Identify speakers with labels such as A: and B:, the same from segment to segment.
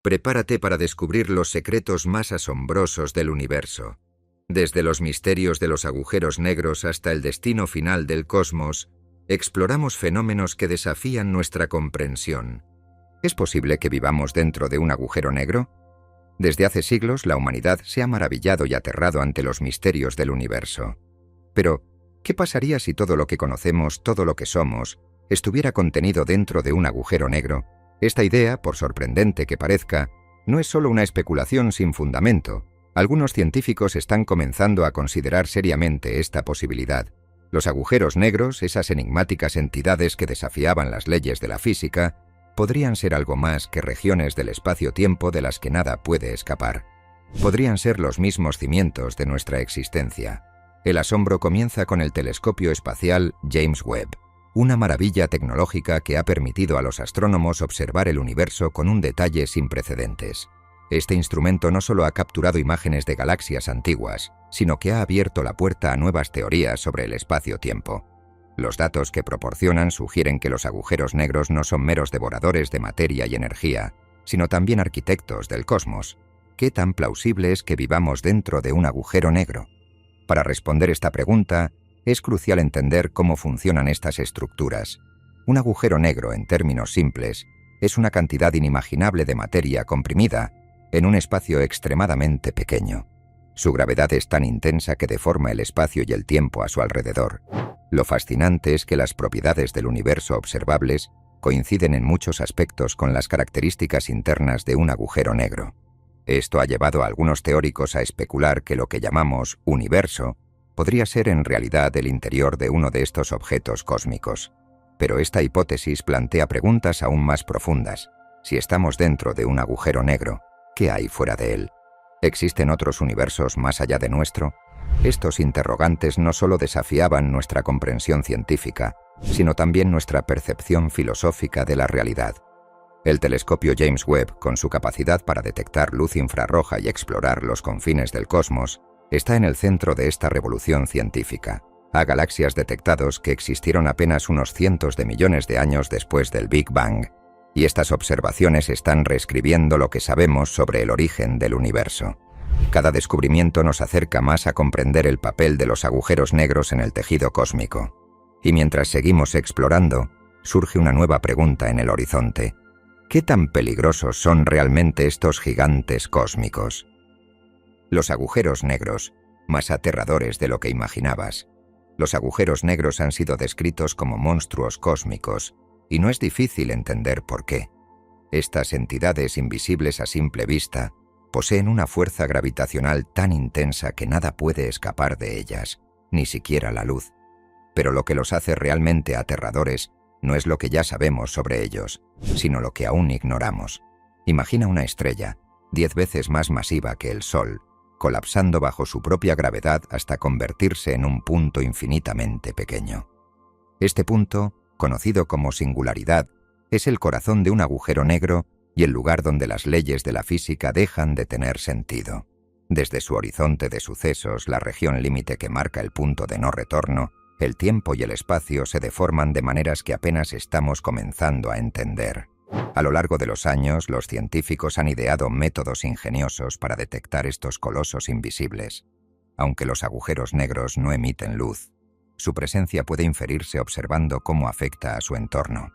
A: Prepárate para descubrir los secretos más asombrosos del universo. Desde los misterios de los agujeros negros hasta el destino final del cosmos, exploramos fenómenos que desafían nuestra comprensión. ¿Es posible que vivamos dentro de un agujero negro? Desde hace siglos, la humanidad se ha maravillado y aterrado ante los misterios del universo. Pero, ¿qué pasaría si todo lo que conocemos, todo lo que somos, estuviera contenido dentro de un agujero negro? Esta idea, por sorprendente que parezca, no es solo una especulación sin fundamento. Algunos científicos están comenzando a considerar seriamente esta posibilidad. Los agujeros negros, esas enigmáticas entidades que desafiaban las leyes de la física, podrían ser algo más que regiones del espacio-tiempo de las que nada puede escapar. Podrían ser los mismos cimientos de nuestra existencia. El asombro comienza con el telescopio espacial James Webb, una maravilla tecnológica que ha permitido a los astrónomos observar el universo con un detalle sin precedentes. Este instrumento no solo ha capturado imágenes de galaxias antiguas, sino que ha abierto la puerta a nuevas teorías sobre el espacio-tiempo. Los datos que proporcionan sugieren que los agujeros negros no son meros devoradores de materia y energía, sino también arquitectos del cosmos. ¿Qué tan plausible es que vivamos dentro de un agujero negro? Para responder esta pregunta, es crucial entender cómo funcionan estas estructuras. Un agujero negro, en términos simples, es una cantidad inimaginable de materia comprimida en un espacio extremadamente pequeño. Su gravedad es tan intensa que deforma el espacio y el tiempo a su alrededor. Lo fascinante es que las propiedades del universo observables coinciden en muchos aspectos con las características internas de un agujero negro. Esto ha llevado a algunos teóricos a especular que lo que llamamos universo podría ser en realidad el interior de uno de estos objetos cósmicos. Pero esta hipótesis plantea preguntas aún más profundas. Si estamos dentro de un agujero negro, ¿qué hay fuera de él? ¿Existen otros universos más allá de nuestro? Estos interrogantes no solo desafiaban nuestra comprensión científica, sino también nuestra percepción filosófica de la realidad. El telescopio James Webb, con su capacidad para detectar luz infrarroja y explorar los confines del cosmos, está en el centro de esta revolución científica. A galaxias detectados que existieron apenas unos cientos de millones de años después del Big Bang, y estas observaciones están reescribiendo lo que sabemos sobre el origen del universo. Cada descubrimiento nos acerca más a comprender el papel de los agujeros negros en el tejido cósmico. Y mientras seguimos explorando, surge una nueva pregunta en el horizonte. ¿Qué tan peligrosos son realmente estos gigantes cósmicos? Los agujeros negros, más aterradores de lo que imaginabas. Los agujeros negros han sido descritos como monstruos cósmicos, y no es difícil entender por qué. Estas entidades invisibles a simple vista poseen una fuerza gravitacional tan intensa que nada puede escapar de ellas, ni siquiera la luz. Pero lo que los hace realmente aterradores no es lo que ya sabemos sobre ellos, sino lo que aún ignoramos. Imagina una estrella, 10 veces más masiva que el Sol, colapsando bajo su propia gravedad hasta convertirse en un punto infinitamente pequeño. Este punto, conocido como singularidad, es el corazón de un agujero negro y el lugar donde las leyes de la física dejan de tener sentido. Desde su horizonte de sucesos, la región límite que marca el punto de no retorno, el tiempo y el espacio se deforman de maneras que apenas estamos comenzando a entender. A lo largo de los años, los científicos han ideado métodos ingeniosos para detectar estos colosos invisibles. Aunque los agujeros negros no emiten luz, su presencia puede inferirse observando cómo afecta a su entorno.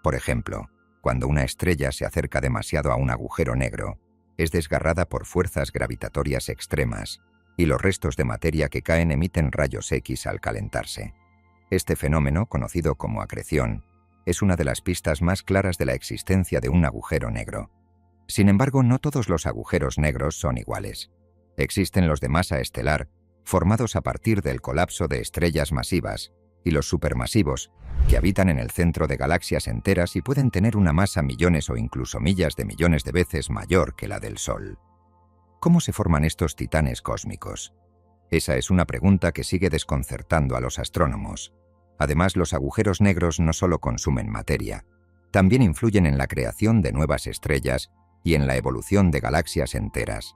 A: Por ejemplo, cuando una estrella se acerca demasiado a un agujero negro, es desgarrada por fuerzas gravitatorias extremas y los restos de materia que caen emiten rayos X al calentarse. Este fenómeno, conocido como acreción, es una de las pistas más claras de la existencia de un agujero negro. Sin embargo, no todos los agujeros negros son iguales. Existen los de masa estelar, formados a partir del colapso de estrellas masivas, y los supermasivos, que habitan en el centro de galaxias enteras y pueden tener una masa millones o incluso millas de millones de veces mayor que la del Sol. ¿Cómo se forman estos titanes cósmicos? Esa es una pregunta que sigue desconcertando a los astrónomos. Además, los agujeros negros no solo consumen materia, también influyen en la creación de nuevas estrellas y en la evolución de galaxias enteras.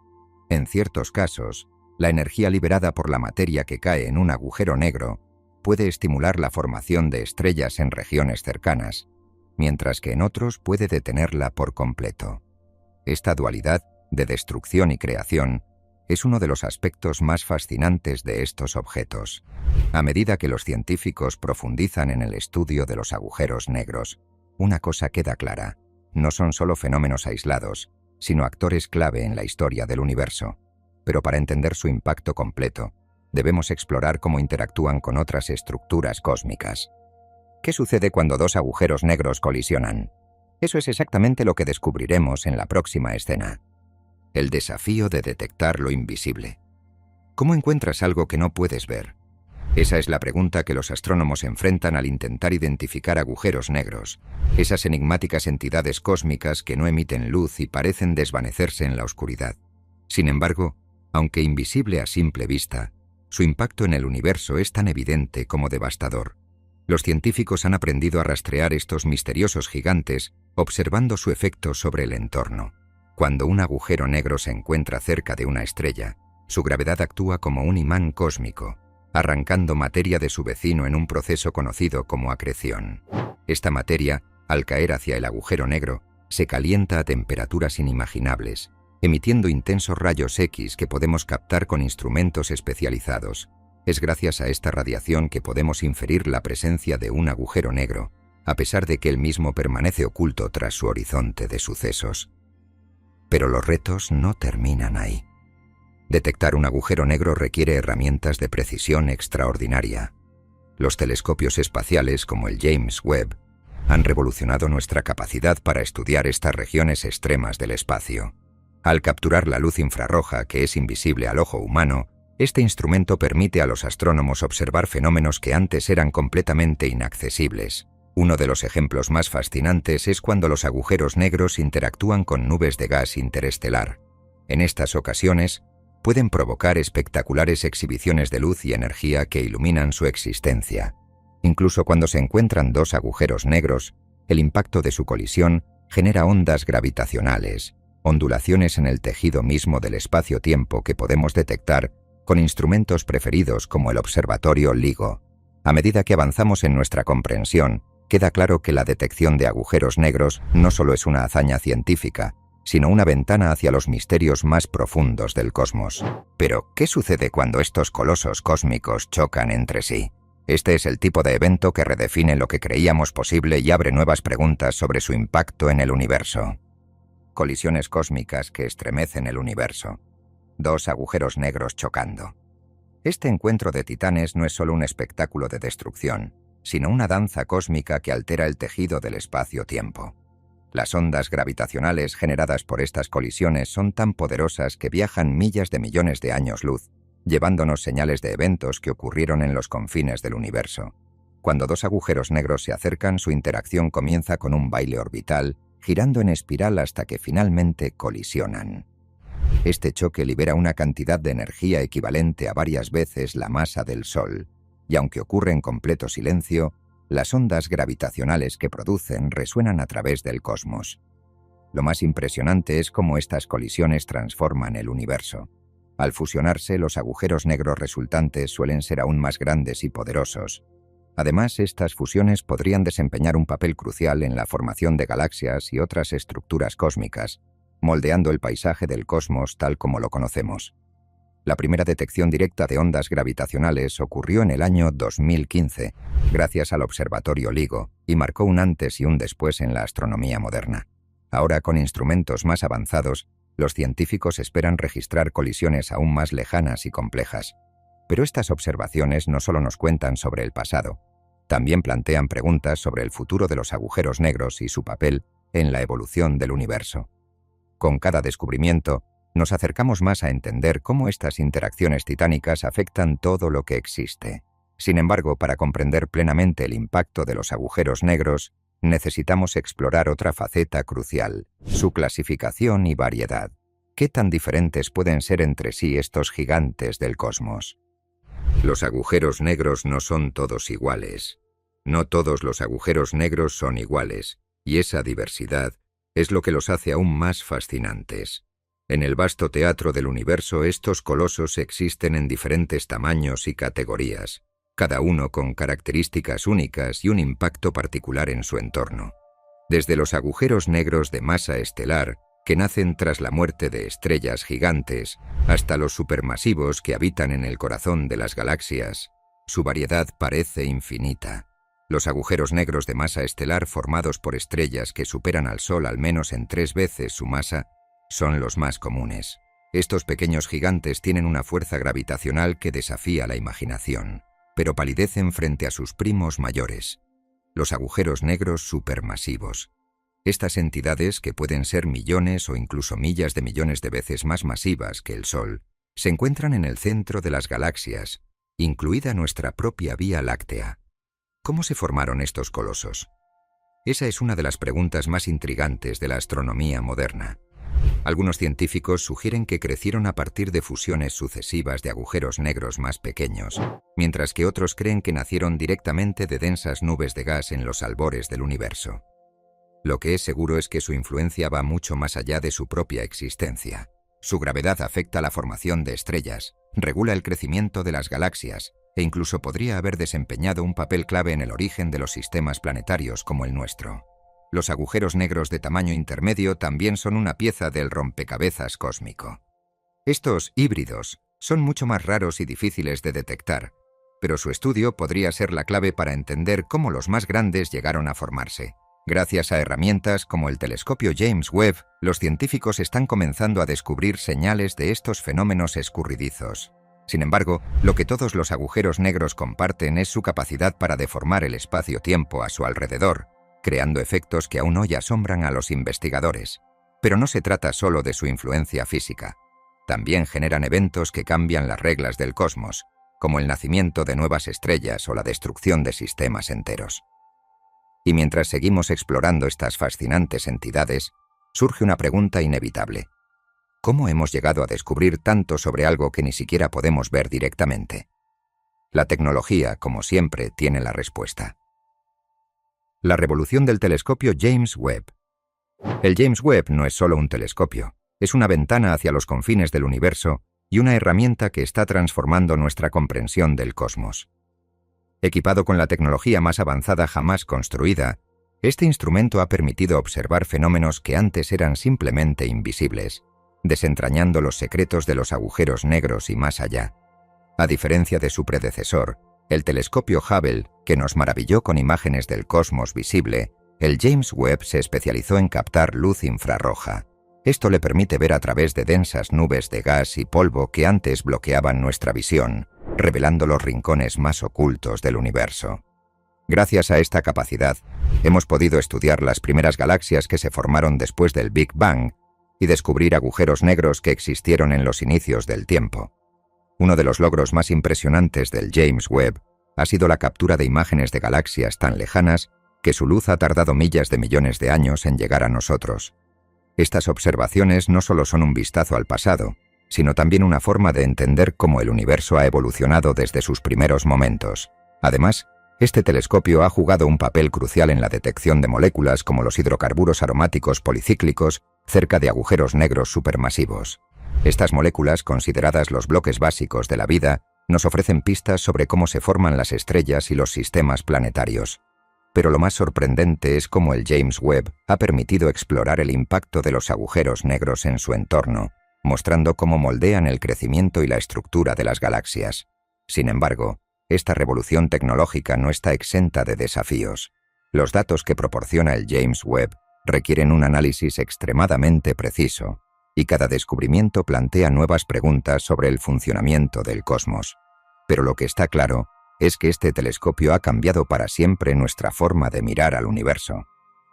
A: En ciertos casos, la energía liberada por la materia que cae en un agujero negro puede estimular la formación de estrellas en regiones cercanas, mientras que en otros puede detenerla por completo. Esta dualidad de destrucción y creación es uno de los aspectos más fascinantes de estos objetos. A medida que los científicos profundizan en el estudio de los agujeros negros, una cosa queda clara: no son solo fenómenos aislados, sino actores clave en la historia del universo. Pero para entender su impacto completo, debemos explorar cómo interactúan con otras estructuras cósmicas. ¿Qué sucede cuando dos agujeros negros colisionan? Eso es exactamente lo que descubriremos en la próxima escena. El desafío de detectar lo invisible. ¿Cómo encuentras algo que no puedes ver? Esa es la pregunta que los astrónomos enfrentan al intentar identificar agujeros negros, esas enigmáticas entidades cósmicas que no emiten luz y parecen desvanecerse en la oscuridad. Sin embargo, aunque invisible a simple vista, su impacto en el universo es tan evidente como devastador. Los científicos han aprendido a rastrear estos misteriosos gigantes observando su efecto sobre el entorno. Cuando un agujero negro se encuentra cerca de una estrella, su gravedad actúa como un imán cósmico, arrancando materia de su vecino en un proceso conocido como acreción. Esta materia, al caer hacia el agujero negro, se calienta a temperaturas inimaginables, emitiendo intensos rayos X que podemos captar con instrumentos especializados. Es gracias a esta radiación que podemos inferir la presencia de un agujero negro, a pesar de que él mismo permanece oculto tras su horizonte de sucesos. Pero los retos no terminan ahí. Detectar un agujero negro requiere herramientas de precisión extraordinaria. Los telescopios espaciales como el James Webb han revolucionado nuestra capacidad para estudiar estas regiones extremas del espacio. Al capturar la luz infrarroja, que es invisible al ojo humano, este instrumento permite a los astrónomos observar fenómenos que antes eran completamente inaccesibles. Uno de los ejemplos más fascinantes es cuando los agujeros negros interactúan con nubes de gas interestelar. En estas ocasiones, pueden provocar espectaculares exhibiciones de luz y energía que iluminan su existencia. Incluso cuando se encuentran dos agujeros negros, el impacto de su colisión genera ondas gravitacionales, ondulaciones en el tejido mismo del espacio-tiempo que podemos detectar con instrumentos preferidos como el observatorio LIGO. A medida que avanzamos en nuestra comprensión, queda claro que la detección de agujeros negros no solo es una hazaña científica, sino una ventana hacia los misterios más profundos del cosmos. Pero, ¿qué sucede cuando estos colosos cósmicos chocan entre sí? Este es el tipo de evento que redefine lo que creíamos posible y abre nuevas preguntas sobre su impacto en el universo. Colisiones cósmicas que estremecen el universo. Dos agujeros negros chocando. Este encuentro de titanes no es solo un espectáculo de destrucción, sino una danza cósmica que altera el tejido del espacio-tiempo. Las ondas gravitacionales generadas por estas colisiones son tan poderosas que viajan millas de millones de años luz, llevándonos señales de eventos que ocurrieron en los confines del universo. Cuando dos agujeros negros se acercan, su interacción comienza con un baile orbital, girando en espiral hasta que finalmente colisionan. Este choque libera una cantidad de energía equivalente a varias veces la masa del Sol, y aunque ocurre en completo silencio, las ondas gravitacionales que producen resuenan a través del cosmos. Lo más impresionante es cómo estas colisiones transforman el universo. Al fusionarse, los agujeros negros resultantes suelen ser aún más grandes y poderosos. Además, estas fusiones podrían desempeñar un papel crucial en la formación de galaxias y otras estructuras cósmicas, moldeando el paisaje del cosmos tal como lo conocemos. La primera detección directa de ondas gravitacionales ocurrió en el año 2015, gracias al observatorio LIGO, y marcó un antes y un después en la astronomía moderna. Ahora, con instrumentos más avanzados, los científicos esperan registrar colisiones aún más lejanas y complejas. Pero estas observaciones no solo nos cuentan sobre el pasado, también plantean preguntas sobre el futuro de los agujeros negros y su papel en la evolución del universo. Con cada descubrimiento, nos acercamos más a entender cómo estas interacciones titánicas afectan todo lo que existe. Sin embargo, para comprender plenamente el impacto de los agujeros negros, necesitamos explorar otra faceta crucial: su clasificación y variedad. ¿Qué tan diferentes pueden ser entre sí estos gigantes del cosmos? Los agujeros negros no son todos iguales. No todos los agujeros negros son iguales, y esa diversidad es lo que los hace aún más fascinantes. En el vasto teatro del universo, estos colosos existen en diferentes tamaños y categorías, cada uno con características únicas y un impacto particular en su entorno. Desde los agujeros negros de masa estelar que nacen tras la muerte de estrellas gigantes, hasta los supermasivos que habitan en el corazón de las galaxias. Su variedad parece infinita. Los agujeros negros de masa estelar formados por estrellas que superan al Sol al menos en 3 veces su masa son los más comunes. Estos pequeños gigantes tienen una fuerza gravitacional que desafía la imaginación, pero palidecen frente a sus primos mayores, los agujeros negros supermasivos. Estas entidades, que pueden ser millones o incluso millas de millones de veces más masivas que el Sol, se encuentran en el centro de las galaxias, incluida nuestra propia Vía Láctea. ¿Cómo se formaron estos colosos? Esa es una de las preguntas más intrigantes de la astronomía moderna. Algunos científicos sugieren que crecieron a partir de fusiones sucesivas de agujeros negros más pequeños, mientras que otros creen que nacieron directamente de densas nubes de gas en los albores del universo. Lo que es seguro es que su influencia va mucho más allá de su propia existencia. Su gravedad afecta la formación de estrellas, regula el crecimiento de las galaxias e incluso podría haber desempeñado un papel clave en el origen de los sistemas planetarios como el nuestro. Los agujeros negros de tamaño intermedio también son una pieza del rompecabezas cósmico. Estos híbridos son mucho más raros y difíciles de detectar, pero su estudio podría ser la clave para entender cómo los más grandes llegaron a formarse. Gracias a herramientas como el telescopio James Webb, los científicos están comenzando a descubrir señales de estos fenómenos escurridizos. Sin embargo, lo que todos los agujeros negros comparten es su capacidad para deformar el espacio-tiempo a su alrededor, creando efectos que aún hoy asombran a los investigadores. Pero no se trata solo de su influencia física. También generan eventos que cambian las reglas del cosmos, como el nacimiento de nuevas estrellas o la destrucción de sistemas enteros. Y mientras seguimos explorando estas fascinantes entidades, surge una pregunta inevitable. ¿Cómo hemos llegado a descubrir tanto sobre algo que ni siquiera podemos ver directamente? La tecnología, como siempre, tiene la respuesta. La revolución del telescopio James Webb. El James Webb no es solo un telescopio, es una ventana hacia los confines del universo y una herramienta que está transformando nuestra comprensión del cosmos. Equipado con la tecnología más avanzada jamás construida, este instrumento ha permitido observar fenómenos que antes eran simplemente invisibles, desentrañando los secretos de los agujeros negros y más allá. A diferencia de su predecesor, el telescopio Hubble, que nos maravilló con imágenes del cosmos visible, el James Webb se especializó en captar luz infrarroja. Esto le permite ver a través de densas nubes de gas y polvo que antes bloqueaban nuestra visión, revelando los rincones más ocultos del universo. Gracias a esta capacidad, hemos podido estudiar las primeras galaxias que se formaron después del Big Bang y descubrir agujeros negros que existieron en los inicios del tiempo. Uno de los logros más impresionantes del James Webb ha sido la captura de imágenes de galaxias tan lejanas que su luz ha tardado millas de millones de años en llegar a nosotros. Estas observaciones no solo son un vistazo al pasado, sino también una forma de entender cómo el universo ha evolucionado desde sus primeros momentos. Además, este telescopio ha jugado un papel crucial en la detección de moléculas como los hidrocarburos aromáticos policíclicos cerca de agujeros negros supermasivos. Estas moléculas, consideradas los bloques básicos de la vida, nos ofrecen pistas sobre cómo se forman las estrellas y los sistemas planetarios. Pero lo más sorprendente es cómo el James Webb ha permitido explorar el impacto de los agujeros negros en su entorno, mostrando cómo moldean el crecimiento y la estructura de las galaxias. Sin embargo, esta revolución tecnológica no está exenta de desafíos. Los datos que proporciona el James Webb requieren un análisis extremadamente preciso, y cada descubrimiento plantea nuevas preguntas sobre el funcionamiento del cosmos. Pero lo que está claro es que este telescopio ha cambiado para siempre nuestra forma de mirar al universo.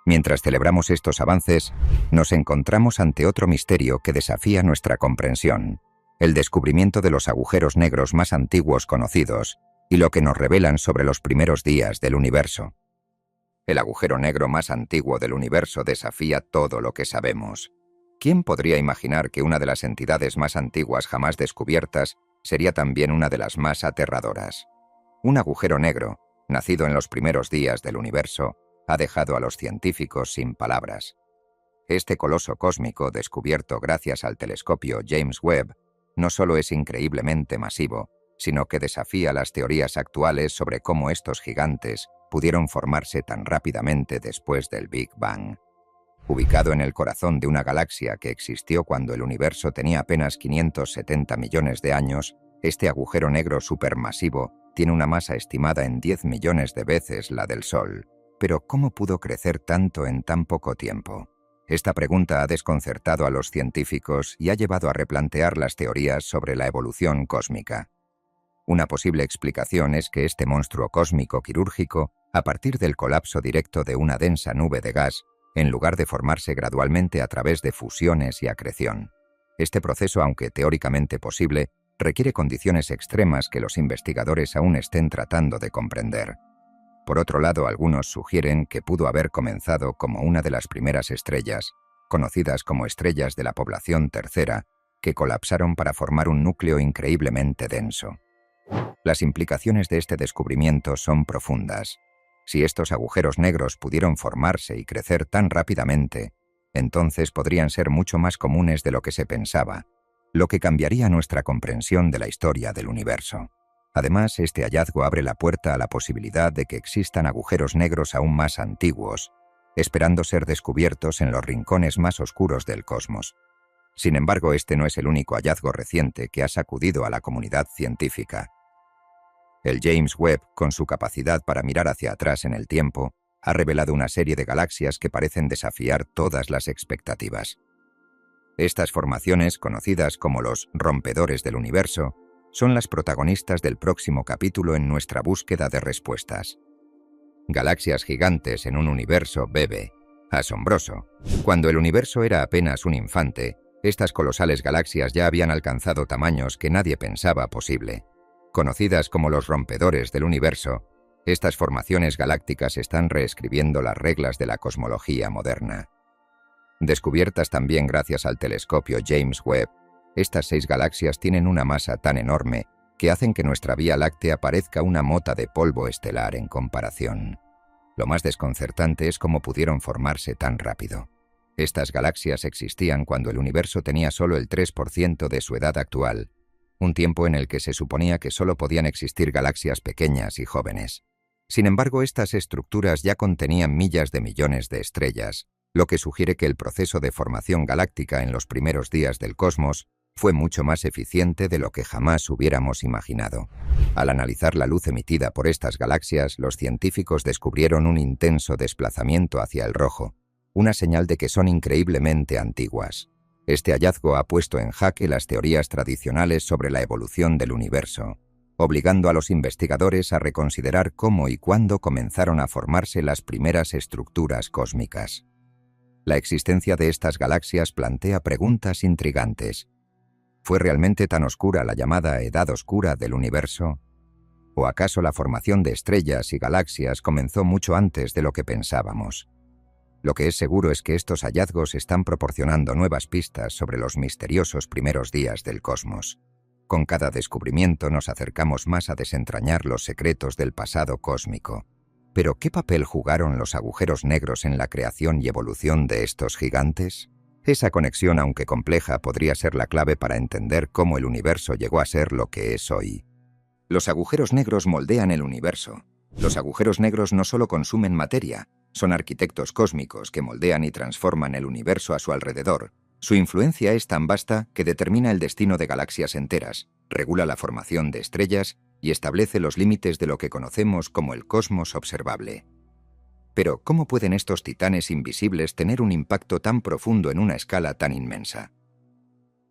A: Mientras celebramos estos avances, nos encontramos ante otro misterio que desafía nuestra comprensión: el descubrimiento de los agujeros negros más antiguos conocidos y lo que nos revelan sobre los primeros días del universo. El agujero negro más antiguo del universo desafía todo lo que sabemos. ¿Quién podría imaginar que una de las entidades más antiguas jamás descubiertas sería también una de las más aterradoras? Un agujero negro, nacido en los primeros días del universo, ha dejado a los científicos sin palabras. Este coloso cósmico, descubierto gracias al telescopio James Webb, no solo es increíblemente masivo, sino que desafía las teorías actuales sobre cómo estos gigantes pudieron formarse tan rápidamente después del Big Bang. Ubicado en el corazón de una galaxia que existió cuando el universo tenía apenas 570 millones de años, este agujero negro supermasivo tiene una masa estimada en 10 millones de veces la del Sol. Pero ¿cómo pudo crecer tanto en tan poco tiempo? Esta pregunta ha desconcertado a los científicos y ha llevado a replantear las teorías sobre la evolución cósmica. Una posible explicación es que este monstruo cósmico quirúrgico, a partir del colapso directo de una densa nube de gas, en lugar de formarse gradualmente a través de fusiones y acreción. Este proceso, aunque teóricamente posible, requiere condiciones extremas que los investigadores aún estén tratando de comprender. Por otro lado, algunos sugieren que pudo haber comenzado como una de las primeras estrellas, conocidas como estrellas de la población tercera, que colapsaron para formar un núcleo increíblemente denso. Las implicaciones de este descubrimiento son profundas. Si estos agujeros negros pudieron formarse y crecer tan rápidamente, entonces podrían ser mucho más comunes de lo que se pensaba, lo que cambiaría nuestra comprensión de la historia del universo. Además, este hallazgo abre la puerta a la posibilidad de que existan agujeros negros aún más antiguos, esperando ser descubiertos en los rincones más oscuros del cosmos. Sin embargo, este no es el único hallazgo reciente que ha sacudido a la comunidad científica. El James Webb, con su capacidad para mirar hacia atrás en el tiempo, ha revelado una serie de galaxias que parecen desafiar todas las expectativas. Estas formaciones, conocidas como los rompedores del universo, son las protagonistas del próximo capítulo en nuestra búsqueda de respuestas. Galaxias gigantes en un universo bebé. Asombroso. Cuando el universo era apenas un infante, estas colosales galaxias ya habían alcanzado tamaños que nadie pensaba posible. Conocidas como los rompedores del universo, estas formaciones galácticas están reescribiendo las reglas de la cosmología moderna. Descubiertas también gracias al telescopio James Webb, estas 6 galaxias tienen una masa tan enorme que hacen que nuestra Vía Láctea parezca una mota de polvo estelar en comparación. Lo más desconcertante es cómo pudieron formarse tan rápido. Estas galaxias existían cuando el universo tenía solo el 3% de su edad actual, un tiempo en el que se suponía que solo podían existir galaxias pequeñas y jóvenes. Sin embargo, estas estructuras ya contenían millas de millones de estrellas, lo que sugiere que el proceso de formación galáctica en los primeros días del cosmos fue mucho más eficiente de lo que jamás hubiéramos imaginado. Al analizar la luz emitida por estas galaxias, los científicos descubrieron un intenso desplazamiento hacia el rojo, una señal de que son increíblemente antiguas. Este hallazgo ha puesto en jaque las teorías tradicionales sobre la evolución del universo, obligando a los investigadores a reconsiderar cómo y cuándo comenzaron a formarse las primeras estructuras cósmicas. La existencia de estas galaxias plantea preguntas intrigantes. ¿Fue realmente tan oscura la llamada Edad Oscura del universo? ¿O acaso la formación de estrellas y galaxias comenzó mucho antes de lo que pensábamos? Lo que es seguro es que estos hallazgos están proporcionando nuevas pistas sobre los misteriosos primeros días del cosmos. Con cada descubrimiento nos acercamos más a desentrañar los secretos del pasado cósmico. Pero, ¿qué papel jugaron los agujeros negros en la creación y evolución de estos gigantes? Esa conexión, aunque compleja, podría ser la clave para entender cómo el universo llegó a ser lo que es hoy. Los agujeros negros moldean el universo. Los agujeros negros no solo consumen materia, son arquitectos cósmicos que moldean y transforman el universo a su alrededor. Su influencia es tan vasta que determina el destino de galaxias enteras, regula la formación de estrellas y establece los límites de lo que conocemos como el cosmos observable. Pero, ¿cómo pueden estos titanes invisibles tener un impacto tan profundo en una escala tan inmensa?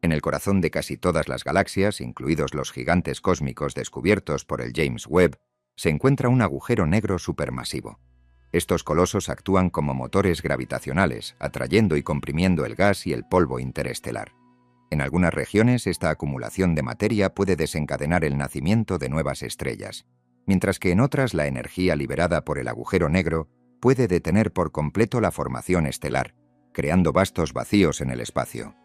A: En el corazón de casi todas las galaxias, incluidos los gigantes cósmicos descubiertos por el James Webb, se encuentra un agujero negro supermasivo. Estos colosos actúan como motores gravitacionales, atrayendo y comprimiendo el gas y el polvo interestelar. En algunas regiones, esta acumulación de materia puede desencadenar el nacimiento de nuevas estrellas, mientras que en otras la energía liberada por el agujero negro puede detener por completo la formación estelar, creando vastos vacíos en el espacio.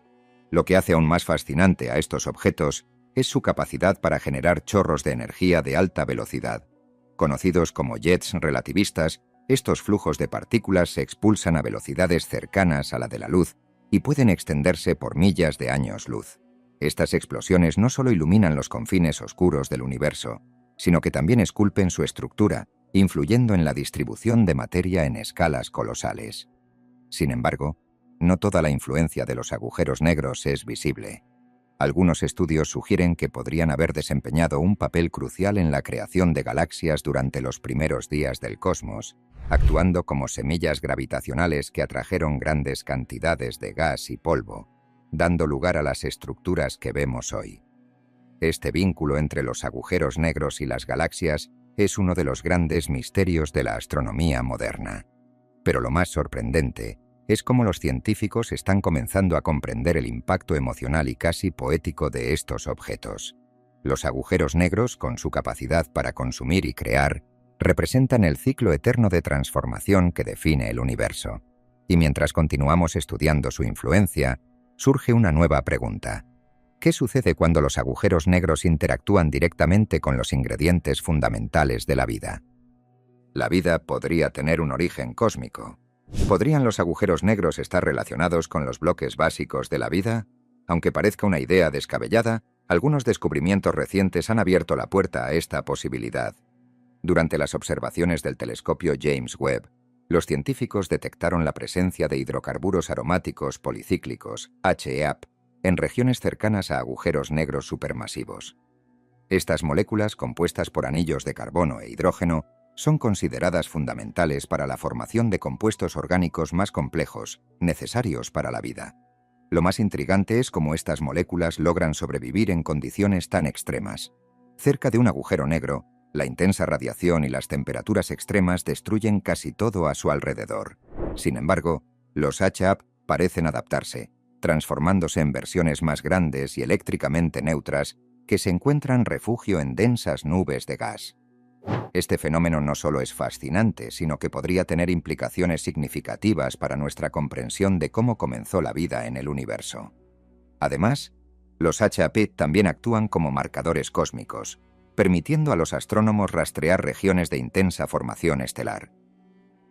A: Lo que hace aún más fascinante a estos objetos es su capacidad para generar chorros de energía de alta velocidad. Conocidos como jets relativistas, estos flujos de partículas se expulsan a velocidades cercanas a la de la luz y pueden extenderse por millas de años luz. Estas explosiones no solo iluminan los confines oscuros del universo, sino que también esculpen su estructura, influyendo en la distribución de materia en escalas colosales. Sin embargo, no toda la influencia de los agujeros negros es visible. Algunos estudios sugieren que podrían haber desempeñado un papel crucial en la creación de galaxias durante los primeros días del cosmos, actuando como semillas gravitacionales que atrajeron grandes cantidades de gas y polvo, dando lugar a las estructuras que vemos hoy. Este vínculo entre los agujeros negros y las galaxias es uno de los grandes misterios de la astronomía moderna. Pero lo más sorprendente es cómo los científicos están comenzando a comprender el impacto emocional y casi poético de estos objetos. Los agujeros negros, con su capacidad para consumir y crear, representan el ciclo eterno de transformación que define el universo. Y mientras continuamos estudiando su influencia, surge una nueva pregunta. ¿Qué sucede cuando los agujeros negros interactúan directamente con los ingredientes fundamentales de la vida? La vida podría tener un origen cósmico. ¿Podrían los agujeros negros estar relacionados con los bloques básicos de la vida? Aunque parezca una idea descabellada, algunos descubrimientos recientes han abierto la puerta a esta posibilidad. Durante las observaciones del telescopio James Webb, los científicos detectaron la presencia de hidrocarburos aromáticos policíclicos, HEAP, en regiones cercanas a agujeros negros supermasivos. Estas moléculas, compuestas por anillos de carbono e hidrógeno, son consideradas fundamentales para la formación de compuestos orgánicos más complejos, necesarios para la vida. Lo más intrigante es cómo estas moléculas logran sobrevivir en condiciones tan extremas. Cerca de un agujero negro, la intensa radiación y las temperaturas extremas destruyen casi todo a su alrededor. Sin embargo, los HAP parecen adaptarse, transformándose en versiones más grandes y eléctricamente neutras que se encuentran refugio en densas nubes de gas. Este fenómeno no solo es fascinante, sino que podría tener implicaciones significativas para nuestra comprensión de cómo comenzó la vida en el universo. Además, los HAP también actúan como marcadores cósmicos, permitiendo a los astrónomos rastrear regiones de intensa formación estelar.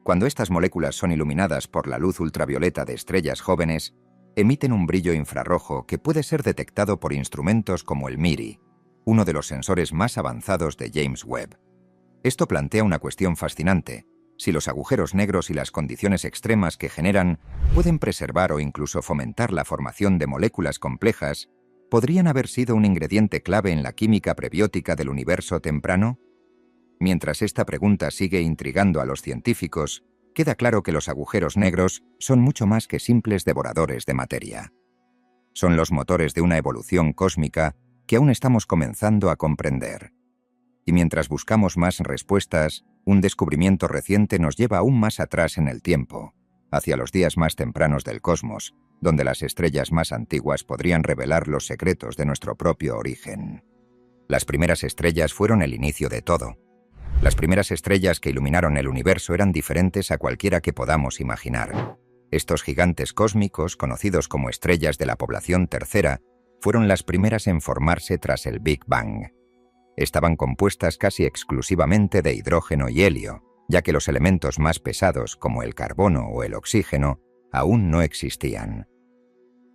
A: Cuando estas moléculas son iluminadas por la luz ultravioleta de estrellas jóvenes, emiten un brillo infrarrojo que puede ser detectado por instrumentos como el MIRI, uno de los sensores más avanzados de James Webb. Esto plantea una cuestión fascinante: si los agujeros negros y las condiciones extremas que generan pueden preservar o incluso fomentar la formación de moléculas complejas, ¿podrían haber sido un ingrediente clave en la química prebiótica del universo temprano? Mientras esta pregunta sigue intrigando a los científicos, queda claro que los agujeros negros son mucho más que simples devoradores de materia. Son los motores de una evolución cósmica que aún estamos comenzando a comprender. Y mientras buscamos más respuestas, un descubrimiento reciente nos lleva aún más atrás en el tiempo, hacia los días más tempranos del cosmos, donde las estrellas más antiguas podrían revelar los secretos de nuestro propio origen. Las primeras estrellas fueron el inicio de todo. Las primeras estrellas que iluminaron el universo eran diferentes a cualquiera que podamos imaginar. Estos gigantes cósmicos, conocidos como estrellas de la población tercera, fueron las primeras en formarse tras el Big Bang. Estaban compuestas casi exclusivamente de hidrógeno y helio, ya que los elementos más pesados, como el carbono o el oxígeno, aún no existían.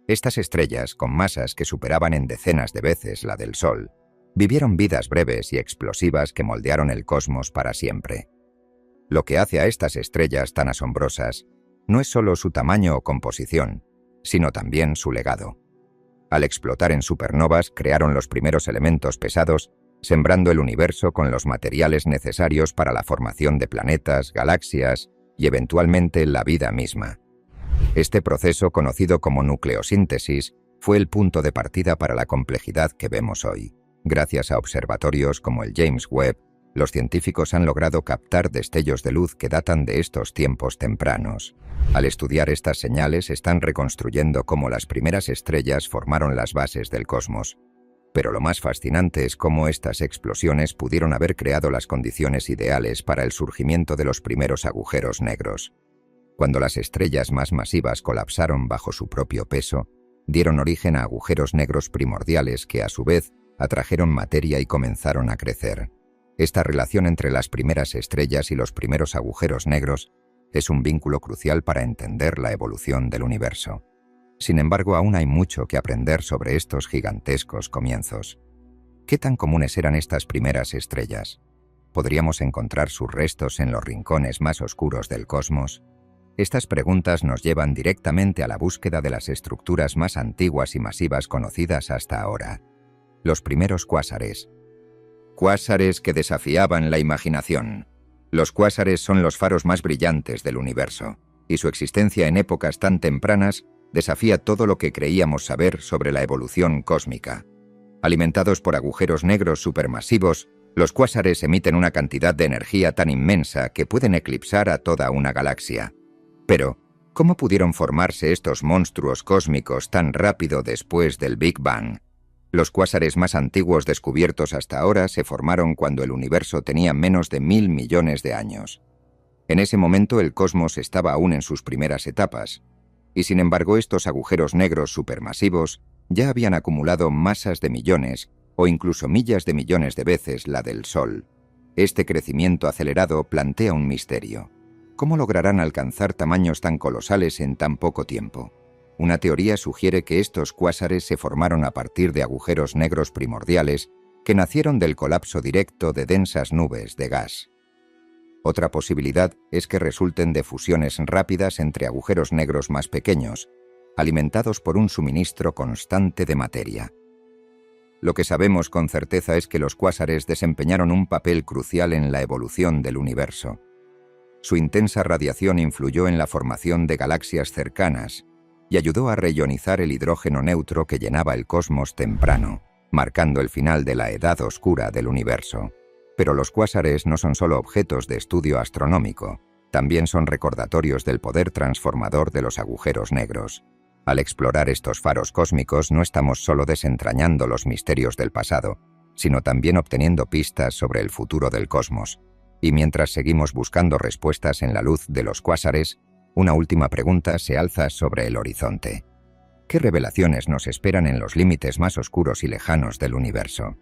A: Estas estrellas, con masas que superaban en decenas de veces la del Sol, vivieron vidas breves y explosivas que moldearon el cosmos para siempre. Lo que hace a estas estrellas tan asombrosas no es solo su tamaño o composición, sino también su legado. Al explotar en supernovas, crearon los primeros elementos pesados, sembrando el universo con los materiales necesarios para la formación de planetas, galaxias y eventualmente la vida misma. Este proceso, conocido como nucleosíntesis, fue el punto de partida para la complejidad que vemos hoy. Gracias a observatorios como el James Webb, los científicos han logrado captar destellos de luz que datan de estos tiempos tempranos. Al estudiar estas señales, están reconstruyendo cómo las primeras estrellas formaron las bases del cosmos. Pero lo más fascinante es cómo estas explosiones pudieron haber creado las condiciones ideales para el surgimiento de los primeros agujeros negros. Cuando las estrellas más masivas colapsaron bajo su propio peso, dieron origen a agujeros negros primordiales que, a su vez, atrajeron materia y comenzaron a crecer. Esta relación entre las primeras estrellas y los primeros agujeros negros es un vínculo crucial para entender la evolución del universo. Sin embargo, aún hay mucho que aprender sobre estos gigantescos comienzos. ¿Qué tan comunes eran estas primeras estrellas? ¿Podríamos encontrar sus restos en los rincones más oscuros del cosmos? Estas preguntas nos llevan directamente a la búsqueda de las estructuras más antiguas y masivas conocidas hasta ahora. Los primeros cuásares. Cuásares que desafiaban la imaginación. Los cuásares son los faros más brillantes del universo, y su existencia en épocas tan tempranas desafía todo lo que creíamos saber sobre la evolución cósmica. Alimentados por agujeros negros supermasivos, los cuásares emiten una cantidad de energía tan inmensa que pueden eclipsar a toda una galaxia. Pero, ¿cómo pudieron formarse estos monstruos cósmicos tan rápido después del Big Bang? Los cuásares más antiguos descubiertos hasta ahora se formaron cuando el universo tenía menos de 1000 millones de años. En ese momento el cosmos estaba aún en sus primeras etapas, y sin embargo estos agujeros negros supermasivos ya habían acumulado masas de millones o incluso millas de millones de veces la del Sol. Este crecimiento acelerado plantea un misterio. ¿Cómo lograrán alcanzar tamaños tan colosales en tan poco tiempo? Una teoría sugiere que estos cuásares se formaron a partir de agujeros negros primordiales que nacieron del colapso directo de densas nubes de gas. Otra posibilidad es que resulten de fusiones rápidas entre agujeros negros más pequeños, alimentados por un suministro constante de materia. Lo que sabemos con certeza es que los cuásares desempeñaron un papel crucial en la evolución del universo. Su intensa radiación influyó en la formación de galaxias cercanas y ayudó a reionizar el hidrógeno neutro que llenaba el cosmos temprano, marcando el final de la edad oscura del universo. Pero los cuásares no son solo objetos de estudio astronómico, también son recordatorios del poder transformador de los agujeros negros. Al explorar estos faros cósmicos no estamos solo desentrañando los misterios del pasado, sino también obteniendo pistas sobre el futuro del cosmos. Y mientras seguimos buscando respuestas en la luz de los cuásares, una última pregunta se alza sobre el horizonte. ¿Qué revelaciones nos esperan en los límites más oscuros y lejanos del universo?